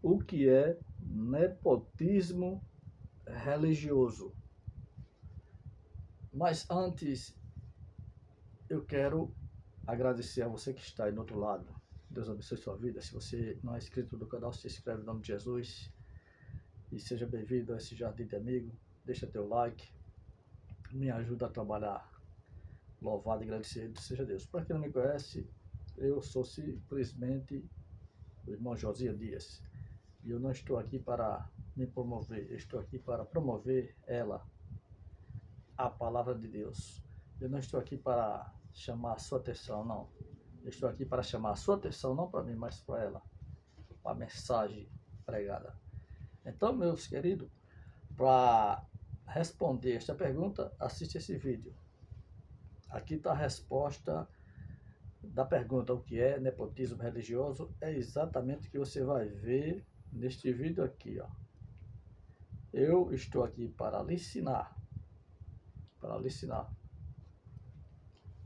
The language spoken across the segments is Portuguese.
o que é nepotismo religioso. Mas antes, eu quero agradecer a você que está aí do outro lado. Deus abençoe sua vida. Se você não é inscrito no canal, se inscreve em nome de Jesus. E seja bem-vindo a esse jardim de amigo. Deixa teu like. Me ajuda a trabalhar. Louvado e agradecido seja Deus. Para quem não me conhece, eu sou simplesmente o irmão Josias Dias. E eu não estou aqui para me promover. Eu estou aqui para promover a palavra de Deus. Eu não estou aqui para chamar a sua atenção, não. Eu estou aqui para chamar a sua atenção, não para mim, mas para ela. Para a mensagem pregada. Então, meus queridos, para responder esta pergunta, assiste esse vídeo. Aqui está a resposta da pergunta, o que é nepotismo religioso? É exatamente o que você vai ver neste vídeo aqui, ó. Eu estou aqui para lhe ensinar,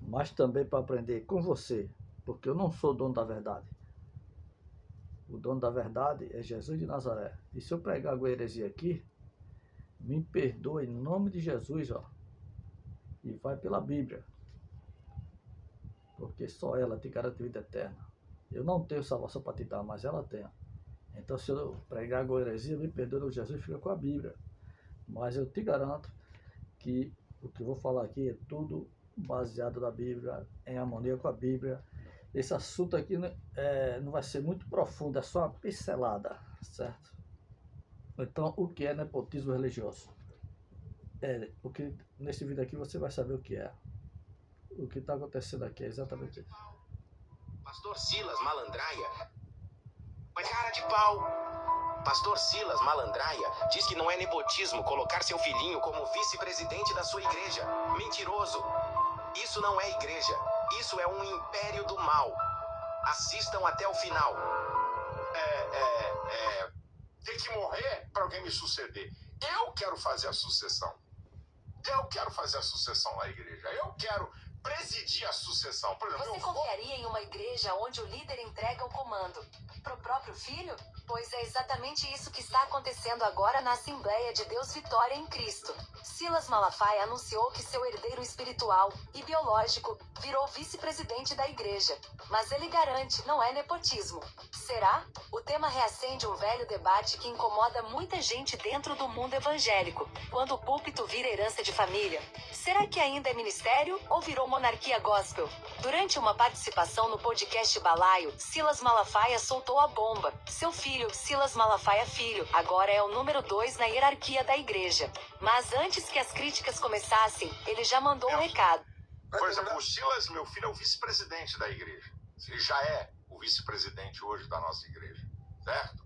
mas também para aprender com você, porque eu não sou dono da verdade. O dono da verdade é Jesus de Nazaré. E se eu pregar alguma heresia aqui, me perdoe em nome de Jesus, ó. E vai pela Bíblia. Porque só ela te garante vida eterna. Eu não tenho salvação para te dar, mas ela tem. Então, se eu pregar alguma heresia, me perdoe, Jesus fica com a Bíblia. Mas eu te garanto que o que eu vou falar aqui é tudo baseado na Bíblia, em harmonia com a Bíblia. Esse assunto aqui não vai ser muito profundo, é só uma pincelada, certo? Então, o que é nepotismo religioso? Nesse vídeo aqui você vai saber o que é. O que está acontecendo aqui é exatamente isso. Pastor Silas Malandraia. Mas cara de pau. Pastor Silas Malandraia diz que não é nepotismo colocar seu filhinho como vice-presidente da sua igreja. Mentiroso. Isso não é igreja. Isso é um império do mal. Assistam até o final. Tem que morrer para alguém me suceder. Eu quero fazer a sucessão. Eu quero fazer a sucessão na igreja. Eu quero presidir a sucessão. Por exemplo, Você confiaria em uma igreja onde o líder entrega o comando pro próprio filho? Pois é exatamente isso que está acontecendo agora na Assembleia de Deus Vitória em Cristo. Silas Malafaia anunciou que seu herdeiro espiritual e biológico virou vice-presidente da igreja. Mas ele garante, não é nepotismo. Será? O tema reacende um velho debate que incomoda muita gente dentro do mundo evangélico. Quando o púlpito vira herança de família, será que ainda é ministério ou virou monarquia gospel? Durante uma participação no podcast Balaio, Silas Malafaia soltou a bomba. Seu filho, Silas Malafaia Filho, agora é o número 2 na hierarquia da igreja. Mas antes que as críticas começassem, ele já mandou um recado. Por exemplo, o Silas, meu filho, é o vice-presidente da igreja. Ele já é o vice-presidente hoje da nossa igreja, certo?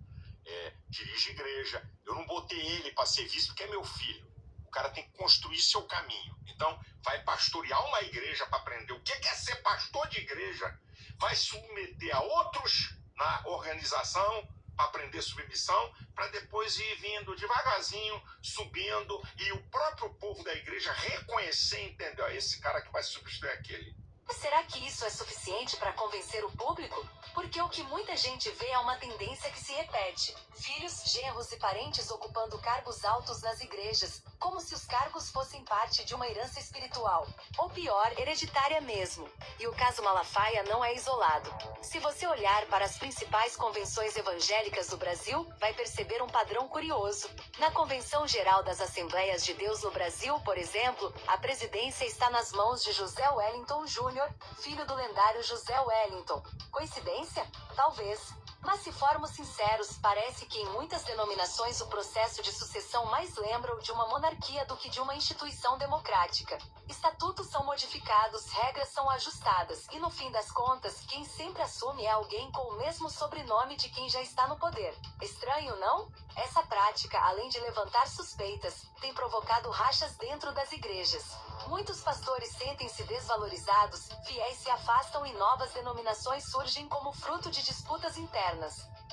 Dirige igreja. Eu não botei ele para ser vice porque é meu filho. O cara tem que construir seu caminho. Então, vai pastorear uma igreja para aprender o que é ser pastor de igreja. Vai submeter a outros na organização para aprender submissão, para depois ir vindo devagarzinho, subindo, e o próprio povo da igreja reconhecer e entender, ó, esse cara que vai substituir aquele. Será que isso é suficiente para convencer o público? Porque o que muita gente vê é uma tendência que se repete. Filhos, genros e parentes ocupando cargos altos nas igrejas, como se os cargos fossem parte de uma herança espiritual. Ou pior, hereditária mesmo. E o caso Malafaia não é isolado. Se você olhar para as principais convenções evangélicas do Brasil, vai perceber um padrão curioso. Na Convenção Geral das Assembleias de Deus no Brasil, por exemplo, a presidência está nas mãos de José Wellington Jr., filho do lendário José Wellington. Coincidência? Talvez. Mas se formos sinceros, parece que em muitas denominações o processo de sucessão mais lembra o de uma monarquia do que de uma instituição democrática. Estatutos são modificados, regras são ajustadas, e no fim das contas, quem sempre assume é alguém com o mesmo sobrenome de quem já está no poder. Estranho, não? Essa prática, além de levantar suspeitas, tem provocado rachas dentro das igrejas. Muitos pastores sentem-se desvalorizados, fiéis se afastam e novas denominações surgem como fruto de disputas internas.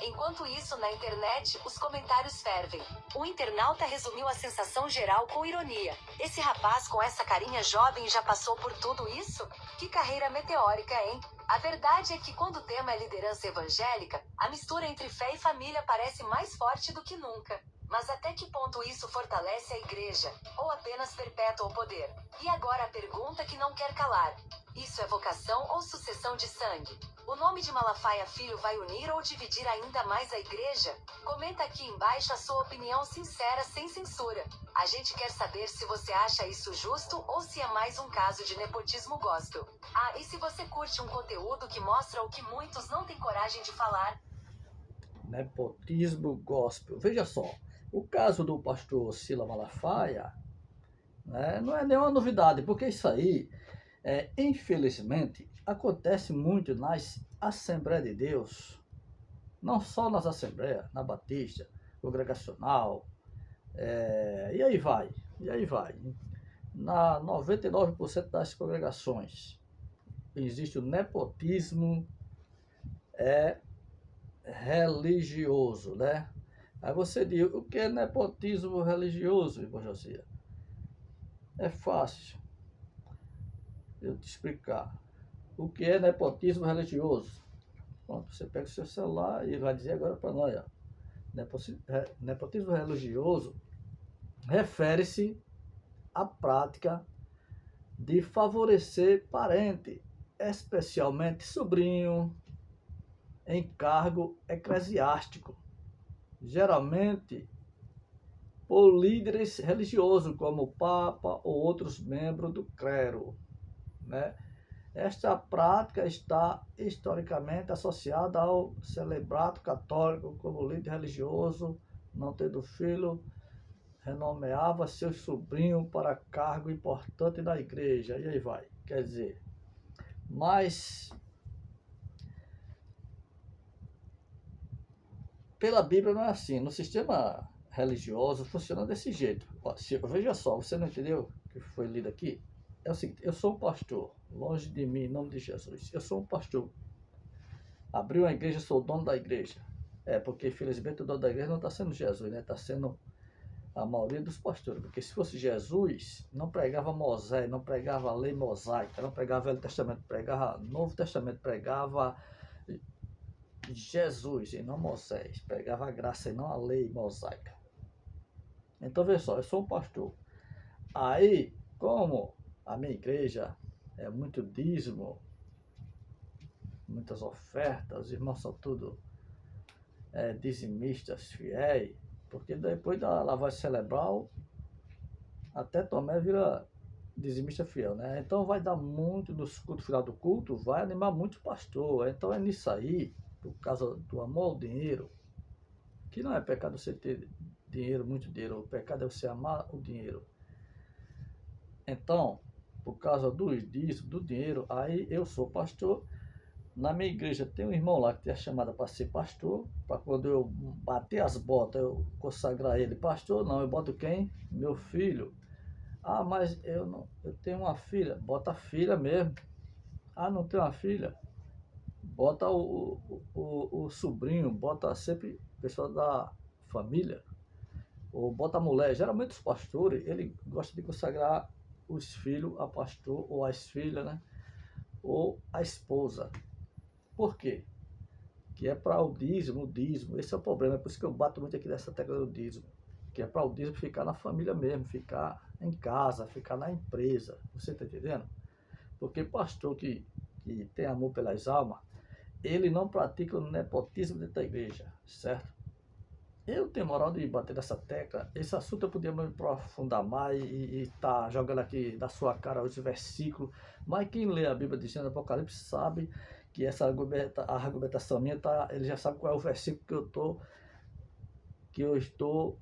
Enquanto isso, na internet, os comentários fervem. O internauta resumiu a sensação geral com ironia. Esse rapaz com essa carinha jovem já passou por tudo isso? Que carreira meteórica, hein? A verdade é que quando o tema é liderança evangélica, a mistura entre fé e família parece mais forte do que nunca. Mas até que ponto isso fortalece a igreja, ou apenas perpetua o poder? E agora a pergunta que não quer calar. Isso é vocação ou sucessão de sangue? O nome de Malafaia Filho vai unir ou dividir ainda mais a igreja? Comenta aqui embaixo a sua opinião sincera, sem censura. A gente quer saber se você acha isso justo ou se é mais um caso de nepotismo gospel. Ah, e se você curte um conteúdo que mostra o que muitos não têm coragem de falar? Nepotismo gospel. Veja só, o caso do pastor Silas Malafaia, né, não é nenhuma novidade, porque isso aí, infelizmente, acontece muito nas Assembleias de Deus, não só nas Assembleias, na Batista, Congregacional, e aí vai, Na 99% das congregações existe o nepotismo religioso, né? Aí você diz, o que é nepotismo religioso, irmão Josias? É fácil eu te explicar. O que é nepotismo religioso? Pronto, você pega o seu celular e vai dizer agora para nós, ó. Nepotismo religioso refere-se à prática de favorecer parente, especialmente sobrinho, em cargo eclesiástico, geralmente por líderes religiosos, como o Papa ou outros membros do clero, né? Esta prática está historicamente associada ao celebrado católico como líder religioso, não tendo filho, renomeava seu sobrinho para cargo importante na igreja, e aí vai. Quer dizer, mas pela Bíblia não é assim. No sistema religioso funciona desse jeito. Ó, veja só, você não entendeu o que foi lido aqui? É o seguinte, eu sou um pastor, longe de mim, em nome de Jesus. Eu sou um pastor. Abri uma igreja, sou o dono da igreja. Porque infelizmente o dono da igreja não está sendo Jesus, né? Está sendo a maioria dos pastores. Porque se fosse Jesus, não pregava Moisés, não pregava a lei mosaica, não pregava Velho Testamento, pregava Novo Testamento, pregava Jesus e não Moisés, pregava a graça e não a lei mosaica. Então, veja só, eu sou um pastor. Aí, como a minha igreja é muito dízimo, muitas ofertas, os irmãos são tudo dizimistas, fiéis, porque depois da lavagem cerebral, até Tomé vira dizimista fiel, né? Então vai dar muito nos cultos, final do culto, vai animar muito o pastor. Então é nisso aí, por causa do amor ao dinheiro, que não é pecado você ter dinheiro, muito dinheiro, o pecado é você amar o dinheiro. Então, por causa dos disso, do dinheiro, aí eu sou pastor. Na minha igreja tem um irmão lá que tem a chamada para ser pastor, para quando eu bater as botas, eu consagrar ele pastor. Não, eu boto quem? Meu filho. Ah, mas eu tenho uma filha. Bota a filha mesmo. Ah, não tem uma filha? Bota o sobrinho, bota sempre pessoa da família, ou bota a mulher. Geralmente os pastores, ele gosta de consagrar os filhos a pastor, ou as filhas, né? Ou a esposa. Por quê? Que é para o dízimo, esse é o problema, é por isso que eu bato muito aqui nessa tecla do dízimo, que é para o dízimo ficar na família mesmo, ficar em casa, ficar na empresa, você está entendendo? Porque pastor que tem amor pelas almas, ele não pratica o nepotismo dentro da igreja, certo? Eu tenho moral de bater nessa tecla, esse assunto eu podia me aprofundar mais e tá jogando aqui da sua cara os versículos, mas quem lê a Bíblia dizendo Apocalipse sabe que essa argumentação minha, ele já sabe qual é o versículo que eu estou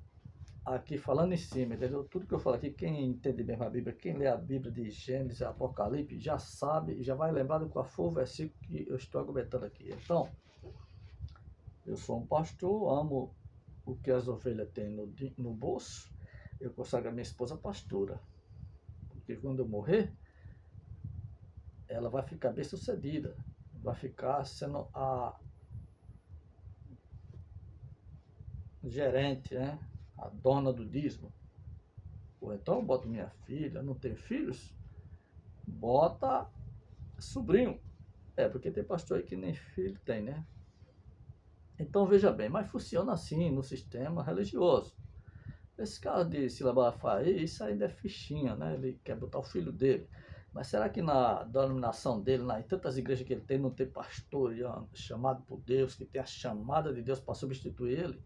aqui falando em cima, entendeu? Tudo que eu falo aqui, quem entende mesmo a Bíblia, quem lê a Bíblia de Gênesis, Apocalipse, já sabe, já vai lembrar de qual foi o versículo que eu estou argumentando aqui. Então, eu sou um pastor, amo o que as ovelhas têm no bolso, eu consagro a minha esposa pastora, porque quando eu morrer, ela vai ficar bem sucedida, vai ficar sendo a gerente, né? A dona do dízimo. Ou então eu boto minha filha, não tem filhos, bota sobrinho, Porque tem pastor aí que nem filho tem, né? Então veja bem, mas funciona assim no sistema religioso. Esse caso de Silas Malafaia, isso ainda é fichinha, né? Ele quer botar o filho dele. Mas será que na denominação dele, em tantas igrejas que ele tem, não tem pastor chamado por Deus, que tem a chamada de Deus para substituir ele?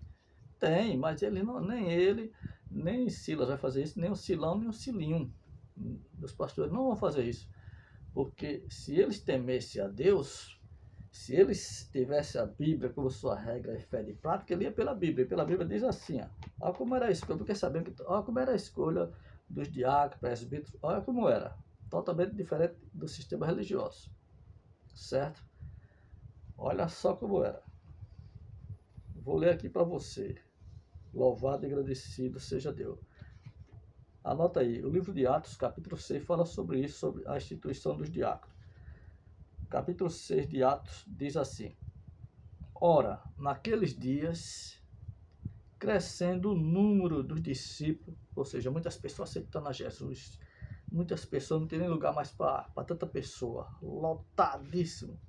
Tem, mas nem ele, nem Silas vai fazer isso, nem o Silão, nem o Silinho. Os pastores não vão fazer isso. Porque se eles temessem a Deus, se eles tivessem a Bíblia como sua regra e fé de prática, ele ia pela Bíblia. E pela Bíblia diz assim, olha como era a escolha, porque sabendo que, olha como era a escolha dos diáconos, presbíteros, olha como era. Totalmente diferente do sistema religioso. Certo? Olha só como era. Vou ler aqui para você. Louvado e agradecido seja Deus. Anota aí, o livro de Atos, capítulo 6, fala sobre isso, sobre a instituição dos diáconos. Capítulo 6 de Atos diz assim: ora, naqueles dias, crescendo o número dos discípulos, ou seja, muitas pessoas aceitando a Jesus, muitas pessoas, não tem nem lugar mais para tanta pessoa, lotadíssimo.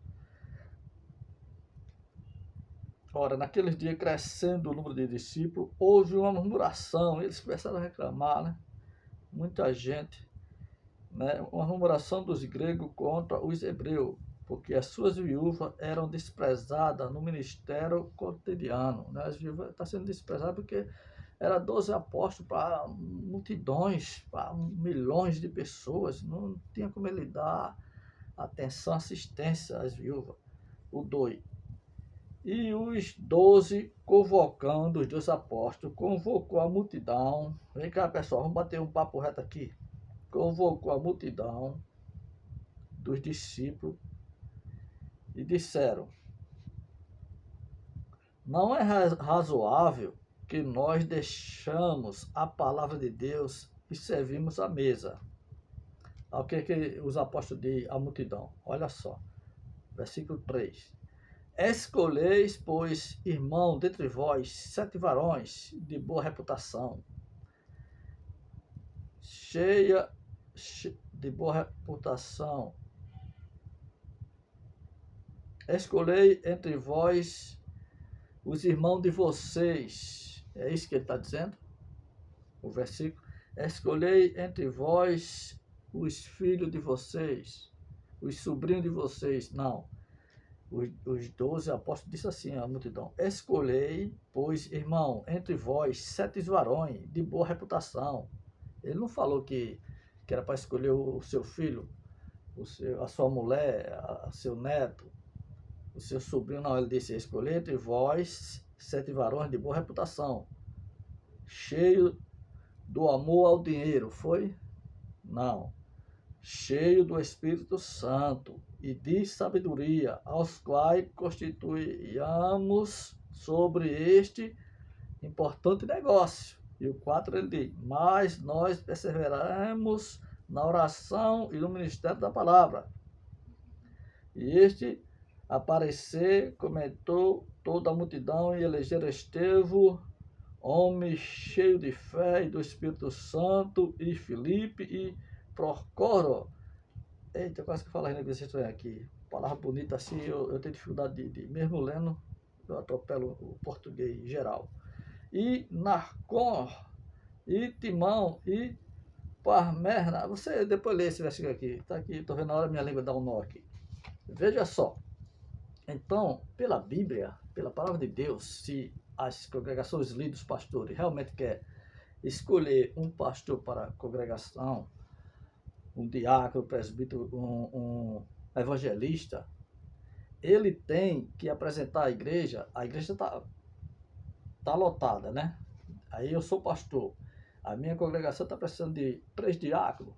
Ora, naqueles dias, crescendo o número de discípulos, houve uma murmuração, eles começaram a reclamar, né? Muita gente, né? Uma murmuração dos gregos contra os hebreus, porque as suas viúvas eram desprezadas no ministério cotidiano, né? As viúvas estão sendo desprezadas porque eram 12 apóstolos para multidões, para milhões de pessoas, não tinha como ele dar atenção, assistência às viúvas. O 2. E os 12, convocando os 12 apóstolos, convocou a multidão. Vem cá, pessoal, vamos bater um papo reto aqui. Convocou a multidão dos discípulos e disseram: não é razoável que nós deixamos a palavra de Deus e servimos a mesa. O que os apóstolos dizem à multidão? Olha só, versículo 3. Escolheis, pois, irmão, dentre vós, 7 varões de boa reputação, cheia de boa reputação. Escolhei entre vós os irmãos de vocês. É isso que ele está dizendo? O versículo. Escolhei entre vós os filhos de vocês, os sobrinhos de vocês. Não. Os 12 apóstolos disseram assim à multidão: escolhei, pois, irmão, entre vós 7 varões de boa reputação. Ele não falou que era para escolher o seu filho, a sua mulher, seu neto, o seu sobrinho. Não, ele disse: escolhei entre vós 7 varões de boa reputação, cheio do amor ao dinheiro. Foi? Não. Cheio do Espírito Santo e de sabedoria, aos quais constituíamos sobre este importante negócio. E o 4 ele diz: mas nós perseveramos na oração e no ministério da palavra. E este aparecer, comentou toda a multidão e elegeram Estevão, homem cheio de fé e do Espírito Santo, e Filipe e Procoro. Eita, quase que eu falo ainda que vocês aqui. Palavra bonita assim, eu tenho dificuldade de mesmo lendo, eu atropelo o português geral. E Narcon, e Timão, e Parmerna. Você depois lê esse versículo aqui. Está aqui, estou vendo a hora minha língua dar um nó aqui. Veja só. Então, pela Bíblia, pela palavra de Deus, se as congregações, líderes, pastores, realmente quer escolher um pastor para a congregação, um diácono, um presbítero, um evangelista, ele tem que apresentar a igreja está lotada, né? Aí eu sou pastor, a minha congregação está precisando de 3 diáconos,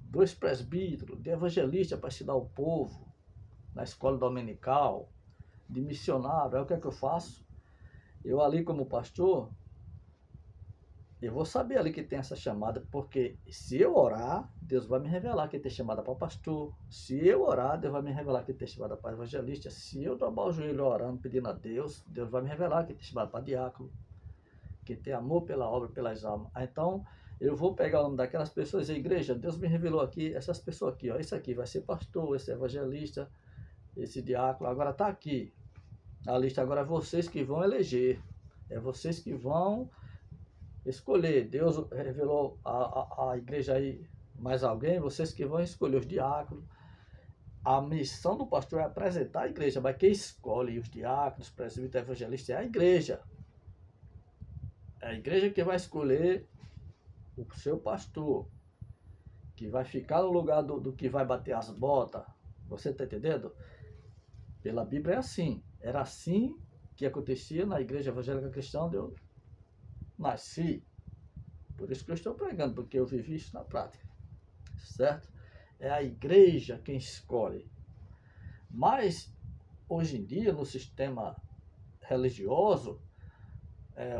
2 presbíteros, de evangelista para ensinar o povo, na escola dominical, de missionário. Aí o que é que eu faço? Eu ali como pastor, eu vou saber ali que tem essa chamada, porque se eu orar, Deus vai me revelar que tem chamada para pastor. Se eu orar, Deus vai me revelar que tem chamada para evangelista. Se eu dobrar o joelho orando, pedindo a Deus, Deus vai me revelar que tem chamada para diácono, que tem amor pela obra, pelas almas. Então, eu vou pegar o nome daquelas pessoas, a igreja, Deus me revelou aqui, essas pessoas aqui, ó, esse aqui vai ser pastor, esse evangelista, esse diácono, agora está aqui. A lista agora é vocês que vão eleger, é vocês que vão escolher. Deus revelou a igreja aí mais alguém, vocês que vão escolher os diáconos. A missão do pastor é apresentar a igreja, mas quem escolhe os diáconos, presbíteros, evangelistas é a igreja. É a igreja que vai escolher o seu pastor, que vai ficar no lugar do que vai bater as botas. Você está entendendo? Pela Bíblia é assim. Era assim que acontecia na igreja evangélica cristã onde eu nasci. Por isso que eu estou pregando, porque eu vivi isso na prática. Certo? É a igreja quem escolhe. Mas, hoje em dia, no sistema religioso,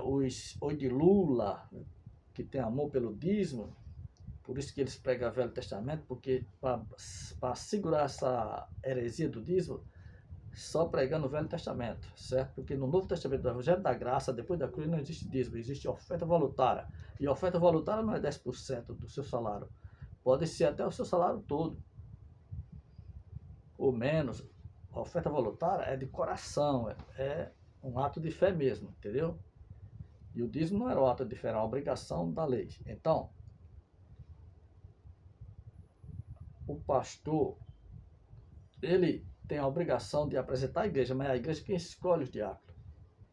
os Oidilula, que tem amor pelo dízimo, por isso que eles pregam o Velho Testamento, porque para segurar essa heresia do dízimo, só pregando o Velho Testamento, certo? Porque no Novo Testamento do Evangelho da Graça, depois da cruz, não existe dízimo, existe oferta voluntária. E a oferta voluntária não é 10% do seu salário. Pode ser até o seu salário todo, ou menos. A oferta voluntária é de coração, é um ato de fé mesmo, entendeu? E o dízimo não era um ato de fé, era uma obrigação da lei. Então, o pastor, ele tem a obrigação de apresentar a igreja, mas é a igreja quem escolhe os diáconos,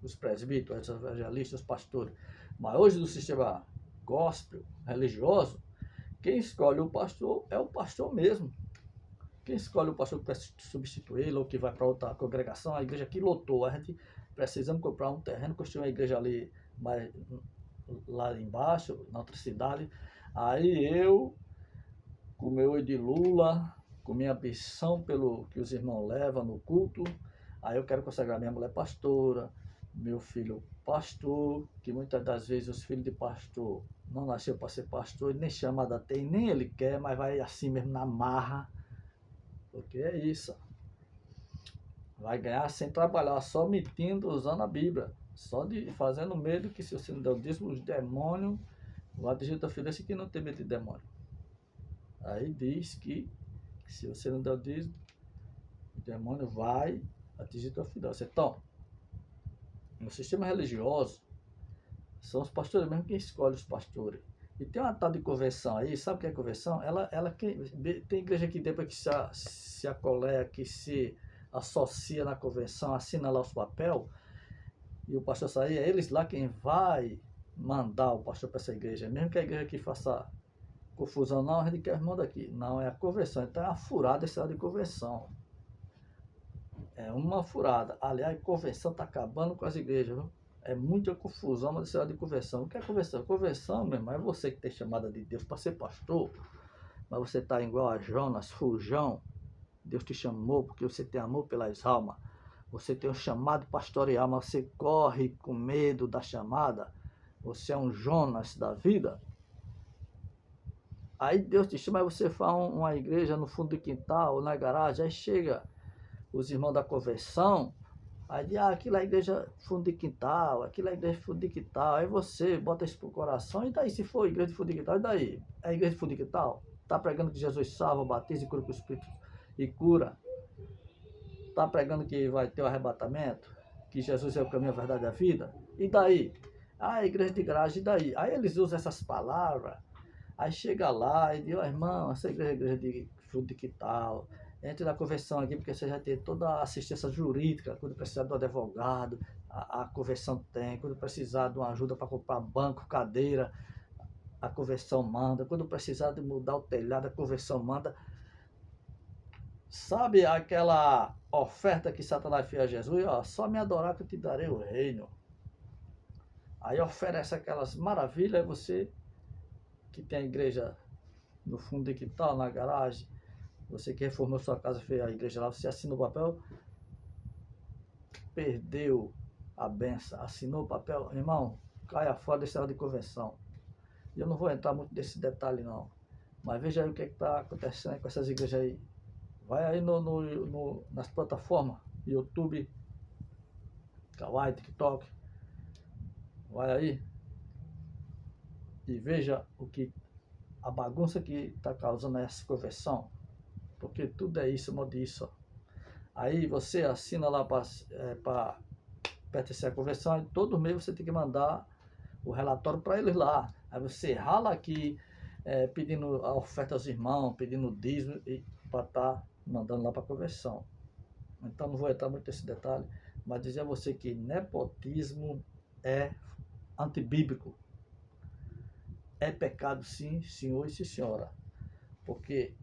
os presbíteros, os evangelistas, os pastores. Mas hoje, no sistema gospel, religioso, quem escolhe o pastor é o pastor mesmo. Quem escolhe o pastor que vai substituí-lo ou que vai para outra congregação, a igreja que lotou. A gente precisamos comprar um terreno, construir uma igreja ali lá embaixo, na outra cidade. Aí eu, com o meu Edilula, com minha ambição pelo que os irmãos levam no culto, aí eu quero consagrar minha mulher pastora, meu filho pastor, que muitas das vezes os filhos de pastor não nasceu para ser pastor, ele nem chamada tem, nem ele quer, mas vai assim mesmo na marra, porque é isso. Vai ganhar sem trabalhar, só mentindo, usando a Bíblia, só de fazendo medo que se você não der o dízimo, os demônios vão atingir teu filho, esse que não tem medo de demônio. Aí diz que se você não der o dízimo, o demônio vai atingir teu filho. Então, no sistema religioso, são os pastores mesmo quem escolhe os pastores. E tem uma tal de conversão aí, sabe o que é conversão? Tem igreja que depois que se acolé, que se associa na convenção, assina lá os papel, e o pastor sair, é eles lá quem vai mandar o pastor para essa igreja. Mesmo que a igreja que faça confusão, não, a gente quer irmão daqui. Não, é a conversão. Então é uma furada esse lado de conversão. É uma furada. Aliás, a convenção está acabando com as igrejas, viu? É muita confusão, mas esse lado de conversão. O que é conversão? Conversão, meu irmão, é você que tem chamada de Deus para ser pastor, mas você está igual a Jonas, fujão. Deus te chamou porque você tem amor pelas almas. Você tem um chamado pastoreal, mas você corre com medo da chamada. Você é um Jonas da vida. Aí Deus te chama e você faz uma igreja no fundo do quintal, ou na garagem. Aí chega os irmãos da conversão, aí diz, aquilo é a igreja fundo de quintal, aquilo é a igreja fundo de quintal. Aí você bota isso pro coração, e daí se for igreja de fundo de quintal, e daí? É a igreja de fundo de quintal? Tá pregando que Jesus salva, batiza e cura com o Espírito e cura? Tá pregando que vai ter o arrebatamento? Que Jesus é o caminho, a verdade e a vida? E daí? A igreja de garagem, e daí? Aí eles usam essas palavras, aí chega lá e diz, irmão, essa igreja é igreja de fundo de quintal. Entre na conversão aqui, porque você já tem toda a assistência jurídica, quando precisar do advogado, a conversão tem, quando precisar de uma ajuda para comprar banco, cadeira, a conversão manda, quando precisar de mudar o telhado, a conversão manda. Sabe aquela oferta que Satanás fez a Jesus? Ó, só me adorar que eu te darei o reino. Aí oferece aquelas maravilhas, você que tem a igreja no fundo de quintal, na garagem, você que reformou sua casa, fez a igreja lá, você assinou o papel, perdeu a benção, assinou o papel, irmão, caia fora desse lado de convenção. E eu não vou entrar muito nesse detalhe não, mas veja aí o que está acontecendo com essas igrejas aí. Vai aí nas plataformas, YouTube, Kawaii, TikTok, vai aí, e veja a bagunça que está causando essa conversão, porque tudo é isso, modo disso. Aí você assina lá para pertencer à conversão, e todo mês você tem que mandar o relatório para eles lá. Aí você rala aqui, pedindo a oferta aos irmãos, pedindo o dízimo, para estar mandando lá para a conversão. Então não vou entrar muito nesse detalhe, mas dizer a você que nepotismo é antibíblico. É pecado sim, senhor e sim, senhora. Porque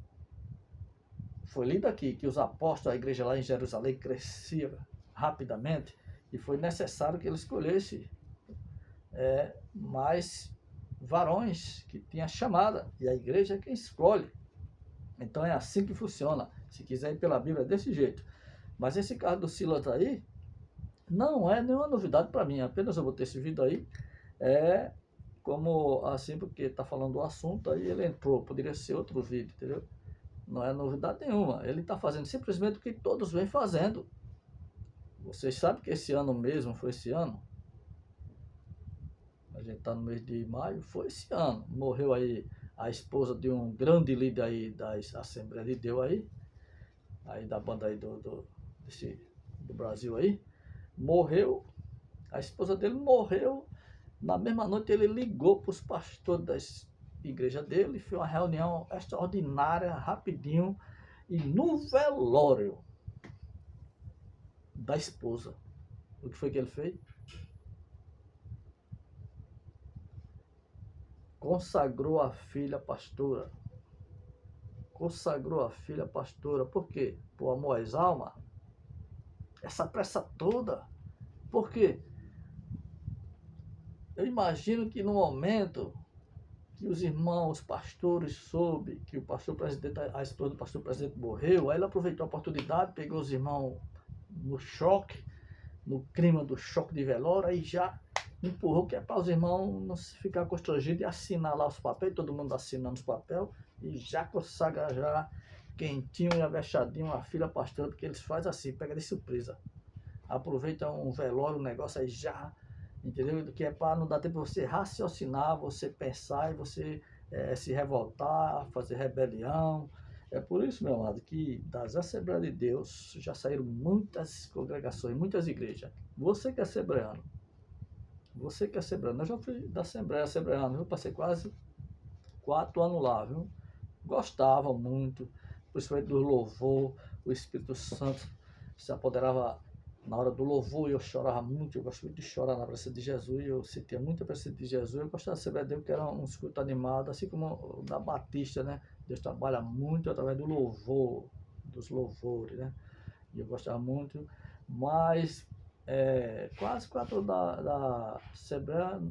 foi lido aqui que os apóstolos, a igreja lá em Jerusalém crescia rapidamente e foi necessário que ele escolhesse mais varões que tinha chamada, e a igreja é quem escolhe. Então é assim que funciona. Se quiser ir pela Bíblia é desse jeito. Mas esse caso do Silas aí não é nenhuma novidade para mim, apenas eu botei esse vídeo aí como assim, porque está falando do assunto, aí ele entrou, poderia ser outro vídeo, entendeu? Não é novidade nenhuma, ele está fazendo simplesmente o que todos vêm fazendo. Vocês sabem que esse ano mesmo, foi esse ano, a gente está no mês de maio, foi esse ano, morreu aí a esposa de um grande líder aí da Assembleia de Deus aí da banda aí do Brasil aí, morreu, a esposa dele morreu, na mesma noite ele ligou para os pastores da igreja dele, fez uma reunião extraordinária, rapidinho, e no velório da esposa, o que foi que ele fez? Consagrou a filha pastora. Consagrou a filha pastora. Por quê? Por amor às almas. Essa pressa toda. Por quê? Eu imagino que no momento que os irmãos, os pastores, soube que o pastor presidente, a esposa do pastor presidente morreu, aí ele aproveitou a oportunidade, pegou os irmãos no choque, no clima do choque de velório, aí já empurrou, que é para os irmãos não ficar constrangidos e assinar lá os papéis, todo mundo assinando os papéis, e já consagra já quentinho e avexadinho a filha pastora, porque eles fazem assim, pega de surpresa. Aproveita um velório, um negócio aí já, entendeu? Que é para não dar tempo de você raciocinar, você pensar e você se revoltar, fazer rebelião. É por isso, meu amado, que das Assembleias de Deus já saíram muitas congregações, muitas igrejas. Você que é assembleano, eu já fui da assembleano, eu passei quase 4 anos lá, viu? Gostava muito, principalmente do louvor, o Espírito Santo se apoderava na hora do louvor, e eu chorava muito, eu gosto muito de chorar na presença de Jesus, eu sentia muita presença de Jesus, eu gostava de Assembleia de Deus, que era um escuto animado, assim como o da Batista, né? Deus trabalha muito através do louvor, dos louvores, né? E eu gostava muito, mas quase 4 anos da Assembleia,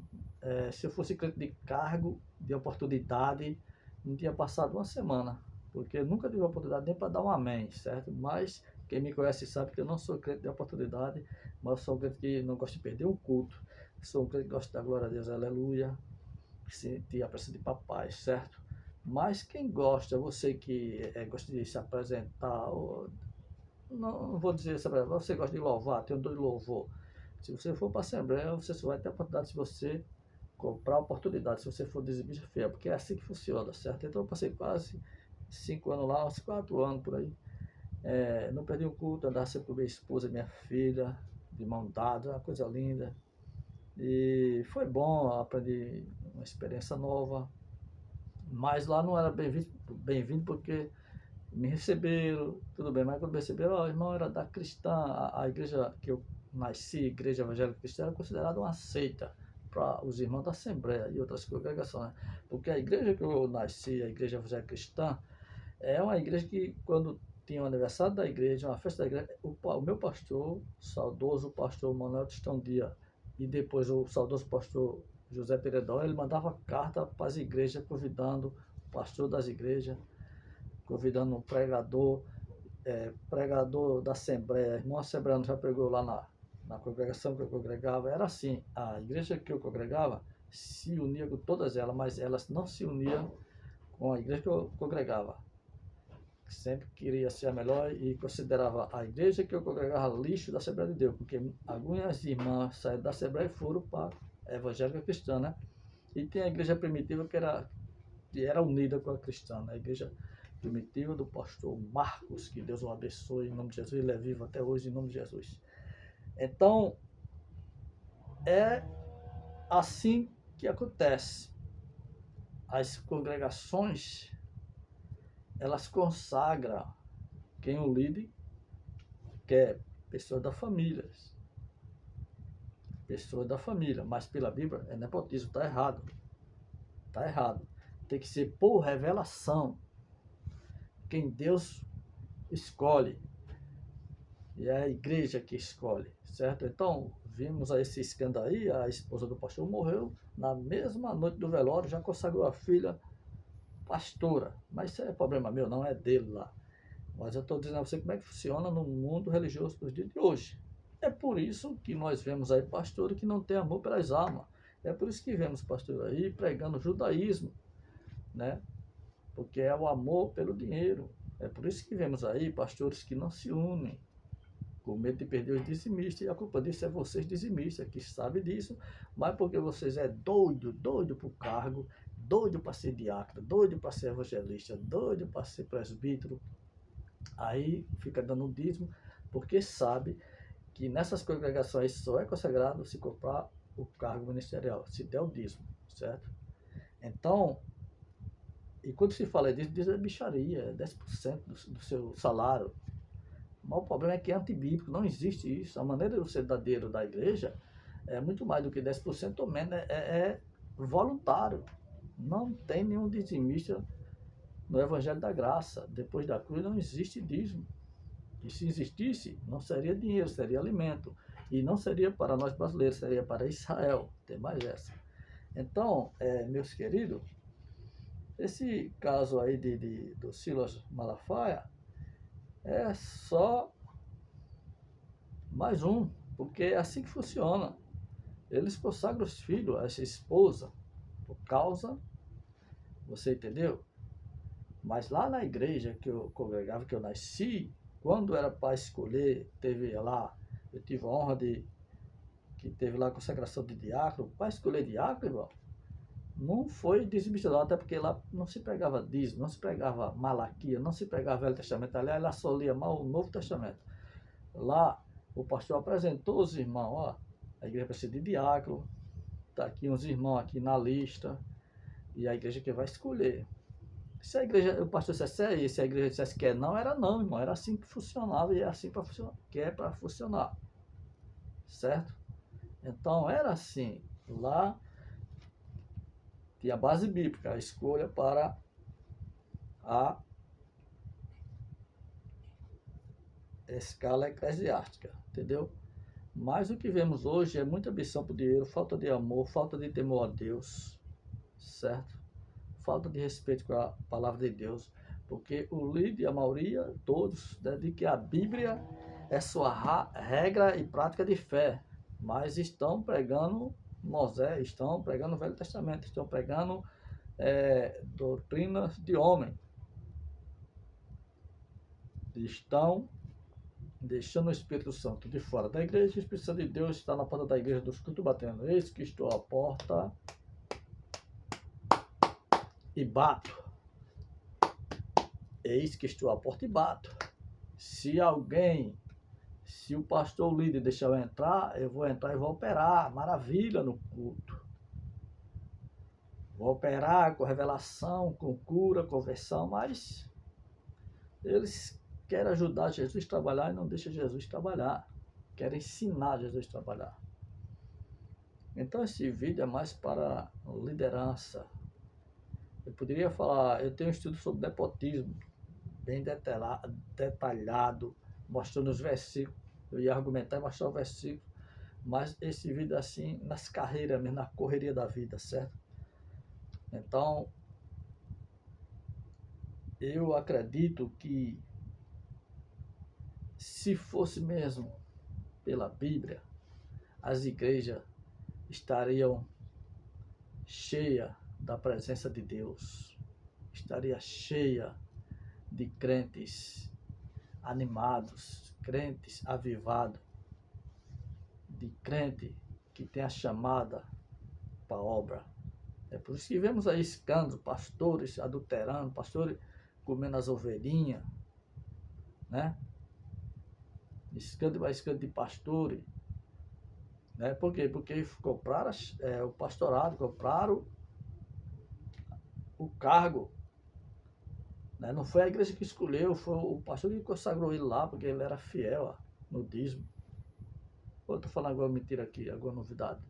se eu fosse crente de cargo, de oportunidade, não tinha passado uma semana, porque eu nunca tive oportunidade nem para dar um amém, certo? Mas quem me conhece sabe que eu não sou crente de oportunidade, mas eu sou um crente que não gosta de perder um culto, sou um crente que gosta da glória a Deus, aleluia, que sentir a presença de papai, certo? Mas quem gosta, você que gosta de se apresentar, não vou dizer isso, você gosta de louvar, tem um dom de louvor. Se você for para a Assembleia, você só vai ter a oportunidade se você comprar a oportunidade, se você for de igreja fiel, porque é assim que funciona, certo? Então eu passei quase 5 anos lá, uns 4 anos por aí. Não perdi o culto, andava sempre com minha esposa e minha filha, de mão dada, uma coisa linda. E foi bom, aprendi uma experiência nova. Mas lá não era bem-vindo porque me receberam, tudo bem, mas quando me receberam, o irmão era da cristã, a igreja que eu nasci, igreja evangélica cristã, era considerada uma seita para os irmãos da Assembleia e outras congregações, porque a igreja que eu nasci, a igreja evangélica cristã, é uma igreja que quando tinha o aniversário da igreja, uma festa da igreja, o meu pastor, saudoso pastor Manuel Tistão Dias, e depois o saudoso pastor José Peredão, ele mandava carta para as igrejas, convidando o pastor das igrejas, convidando um pregador da Assembleia, irmão assembleano já pregou lá na congregação que eu congregava, era assim, a igreja que eu congregava se unia com todas elas, mas elas não se uniam com a igreja que eu congregava. Sempre queria ser a melhor e considerava a igreja que eu congregava lixo da Assembleia de Deus, porque algumas irmãs saíram da Assembleia e foram para a evangélica cristã, né? E tem a igreja primitiva que era unida com a cristã, né? A igreja primitiva do pastor Marcos, que Deus o abençoe em nome de Jesus, ele é vivo até hoje em nome de Jesus. Então, é assim que acontece. As congregações, elas consagram quem o líder quer, pessoas da família. Pessoas da família, mas pela Bíblia é nepotismo, está errado. Está errado. Tem que ser por revelação. Quem Deus escolhe. E é a igreja que escolhe, certo? Então, vimos aí esse escândalo aí, a esposa do pastor morreu, na mesma noite do velório, já consagrou a filha pastora. Mas isso é problema meu, não é dele lá. Mas eu estou dizendo a você como é que funciona no mundo religioso dos dias de hoje. É por isso que nós vemos aí pastores que não têm amor pelas almas. É por isso que vemos pastores aí pregando judaísmo, né? Porque é o amor pelo dinheiro. É por isso que vemos aí pastores que não se unem, com medo de perder os dizimistas, e a culpa disso é vocês dizimistas, que sabem disso, mas porque vocês é doido para o cargo, doido para ser diácono, doido para ser evangelista, doido para ser presbítero, aí fica dando dízimo, porque sabe que nessas congregações só é consagrado se comprar o cargo ministerial, se der o dízimo, certo? Então, e quando se fala disso, diz é bicharia, é 10% do seu salário. Mas o problema é que é antibíblico, não existe isso. A maneira de você dar dinheiro da igreja é muito mais do que 10% ou menos, é voluntário. Não tem nenhum dizimista no Evangelho da Graça. Depois da cruz não existe dízimo. E se existisse, não seria dinheiro, seria alimento. E não seria para nós brasileiros, seria para Israel. Tem mais essa. Então, meus queridos, esse caso aí do Silas Malafaia é só mais um, porque é assim que funciona. Eles consagram os filhos, essa esposa, por causa, você entendeu? Mas lá na igreja que eu congregava, que eu nasci, quando era para escolher, eu tive a honra que teve lá a consagração de diácono, para escolher diácono, irmão, não foi dizimista, até porque lá não se pregava dízimo, não se pregava Malaquia, não se pregava Velho Testamento, aliás, lá só lia mal o Novo Testamento. Lá, o pastor apresentou os irmãos, ó, a igreja precisa de diácono, tá aqui uns irmãos aqui na lista, e a igreja que vai escolher. Se a igreja, o pastor dissesse é isso, se a igreja dissesse que é não, era não, irmão, era assim que funcionava, e é assim para funcionar, que é para funcionar, certo? Então, era assim, lá tinha a base bíblica, a escolha para a escala eclesiástica, entendeu? Mas o que vemos hoje é muita ambição por dinheiro, falta de amor, falta de temor a Deus, certo? Falta de respeito com a palavra de Deus, porque o líder, a maioria, todos, dizem que a Bíblia é sua regra e prática de fé, mas estão pregando Moisés, estão pregando o Velho Testamento, estão pregando doutrinas de homem, estão deixando o Espírito Santo de fora da igreja. O Espírito Santo de Deus está na porta da igreja dos cultos batendo. Eis que estou à porta e bato. Eis que estou à porta e bato. Se o pastor, o líder deixar eu entrar, eu vou entrar e vou operar. Maravilha no culto. Vou operar com revelação, com cura, conversão, mas eles querem ajudar Jesus a trabalhar e não deixam Jesus trabalhar. Querem ensinar Jesus a trabalhar. Então esse vídeo é mais para liderança. Eu poderia falar, eu tenho um estudo sobre nepotismo, bem detalhado, mostrando os versículos. Eu ia argumentar e mostrar o versículo, mas esse vídeo é assim, nas carreiras mesmo, na correria da vida, certo? Então, eu acredito que se fosse mesmo pela Bíblia, as igrejas estariam cheias da presença de Deus, estaria cheia de crentes animados, crentes avivados, de crente que tem a chamada para a obra, É por isso que vemos aí escândalos, pastores adulterando, pastores comendo as ovelhinhas, né? Escândalo de pastores, né? Por quê? Porque compraram o pastorado, compraram o cargo, né? Não foi a igreja que escolheu, foi o pastor que consagrou ele lá, porque ele era fiel no dízimo. Eu estou falando agora mentira aqui, agora novidade.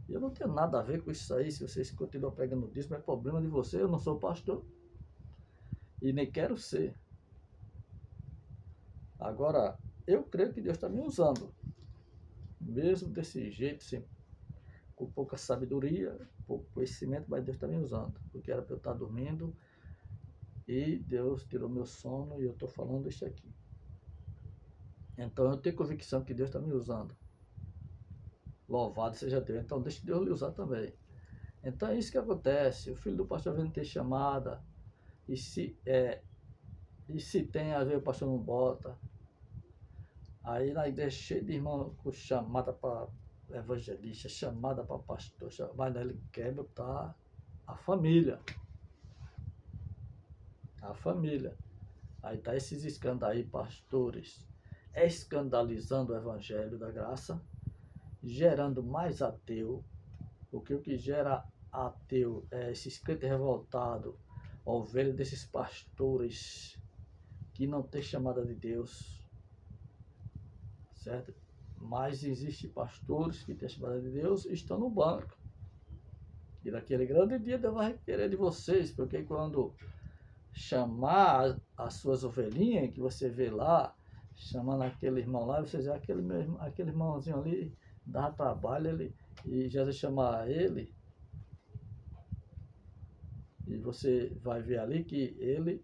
Eu não tenho nada a ver com isso aí. Se vocês continuam pregando dízimo, é problema de você. Eu não sou pastor e nem quero ser. Agora, eu creio que Deus está me usando, mesmo desse jeito, com pouca sabedoria, pouco conhecimento, mas Deus está me usando, porque era para eu estar dormindo e Deus tirou meu sono e eu estou falando isso aqui. Então eu tenho convicção que Deus está me usando. Louvado seja Deus. Então deixa Deus lhe usar também. Então é isso que acontece. O filho do pastor vem ter chamada, e se tem a ver, o pastor não bota. Aí na igreja cheia de irmãos com chamada para evangelista, chamada para pastor, mas ele quer botar a família. A família. Aí tá esses escândalos aí, pastores escandalizando o evangelho da graça, gerando mais ateu, porque o que gera ateu é esses crentes revoltados, ovelha desses pastores que não tem chamada de Deus, certo? Mas existem pastores que têm chamada de Deus e estão no banco. E naquele grande dia Deus vai requerer de vocês, porque quando chamar as suas ovelhinhas, que você vê lá, chamando aquele irmão lá, você vê aquele irmãozinho ali, dá trabalho, e Jesus chamar ele, e você vai ver ali que ele,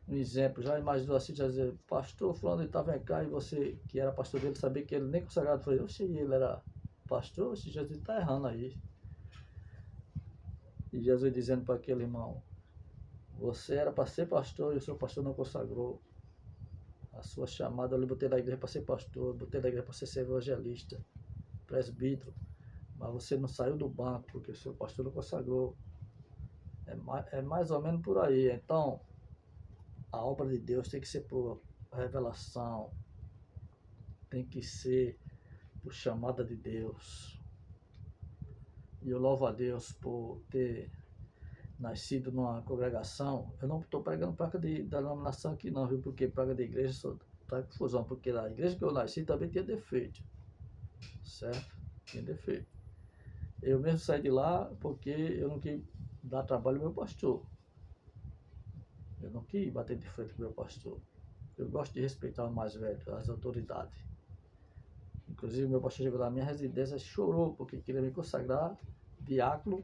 um exemplo, já imaginou assim, já dizer, pastor fulano, ele estava em cá, e você, que era pastor dele, sabia que ele nem consagrado foi, oxe, ele era pastor, oxe, Jesus está errando aí. E Jesus dizendo para aquele irmão, você era para ser pastor e o seu pastor não consagrou. A sua chamada, eu lhe botei da igreja para ser pastor, botei da igreja para ser evangelista, presbítero, mas você não saiu do banco porque o seu pastor não consagrou. É mais ou menos por aí. Então, a obra de Deus tem que ser por revelação, tem que ser por chamada de Deus. E eu louvo a Deus por ter nascido numa congregação. Eu não estou pregando placa de denominação aqui não, viu? Porque placa de igreja só traz confusão, porque na igreja que eu nasci também tinha defeito, certo? Tinha defeito. Eu mesmo saí de lá porque eu não quis dar trabalho ao meu pastor. Eu não quis bater de frente com o meu pastor. Eu gosto de respeitar os mais velhos, as autoridades. Inclusive, meu pastor chegou na minha residência, chorou porque queria me consagrar diácono.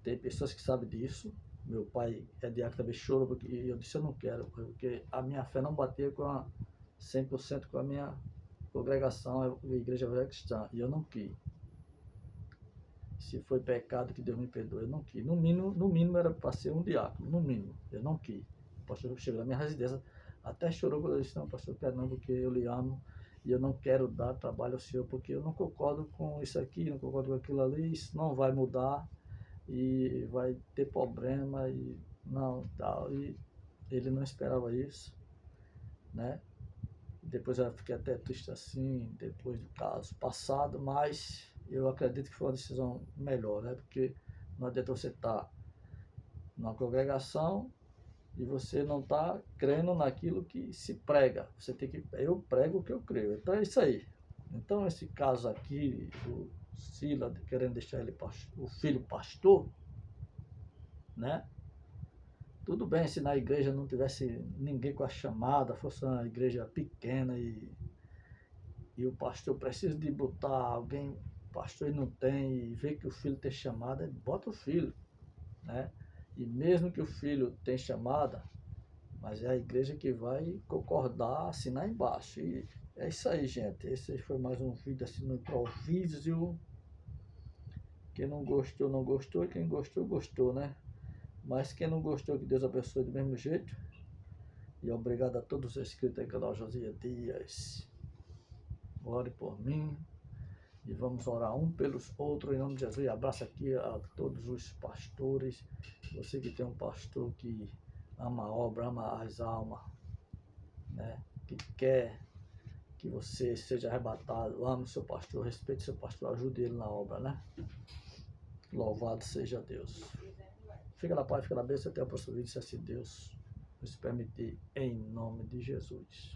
Tem pessoas que sabem disso. Meu pai é diácono, também chorou, porque eu disse, eu não quero, porque a minha fé não batia 100% com a minha congregação, a igreja cristã, e eu não quis. Se foi pecado, que Deus me perdoe, eu não quis. No mínimo era para ser um diácono, no mínimo, eu não quis. O pastor chegou na minha residência, até chorou quando eu disse, não, pastor, eu quero não, porque eu lhe amo, e eu não quero dar trabalho ao senhor, porque eu não concordo com isso aqui, não concordo com aquilo ali, isso não vai mudar, e vai ter problema, e não, tal, e ele não esperava isso, né? Depois eu fiquei até triste assim, depois do caso passado, mas eu acredito que foi uma decisão melhor, né? Porque não adianta você estar numa congregação e você não está crendo naquilo que se prega. Você tem que, eu prego o que eu creio. Então é isso aí. Então esse caso aqui, o Silas querendo deixar ele o filho pastor, né? Tudo bem se na igreja não tivesse ninguém com a chamada, fosse uma igreja pequena e o pastor precisa de botar alguém, pastor e não tem, e vê que o filho tem chamada, bota o filho, né? E mesmo que o filho tem chamada, mas é a igreja que vai concordar, assinar embaixo. E é isso aí, gente. Esse foi mais um vídeo assim no improviso. Quem não gostou, não gostou, e quem gostou, gostou, né? Mas quem não gostou, que Deus abençoe do mesmo jeito. E obrigado a todos os inscritos aí no canal Josias Dias. Ore por mim. E vamos orar um pelos outros em nome de Jesus. E abraço aqui a todos os pastores. Você que tem um pastor que ama a obra, ama as almas, né? Que quer que você seja arrebatado. Ame o seu pastor, respeite o seu pastor, ajude ele na obra, né? Louvado seja Deus. Fica na paz, fica na bênção. Até o próximo vídeo, se assim Deus nos permitir, em nome de Jesus.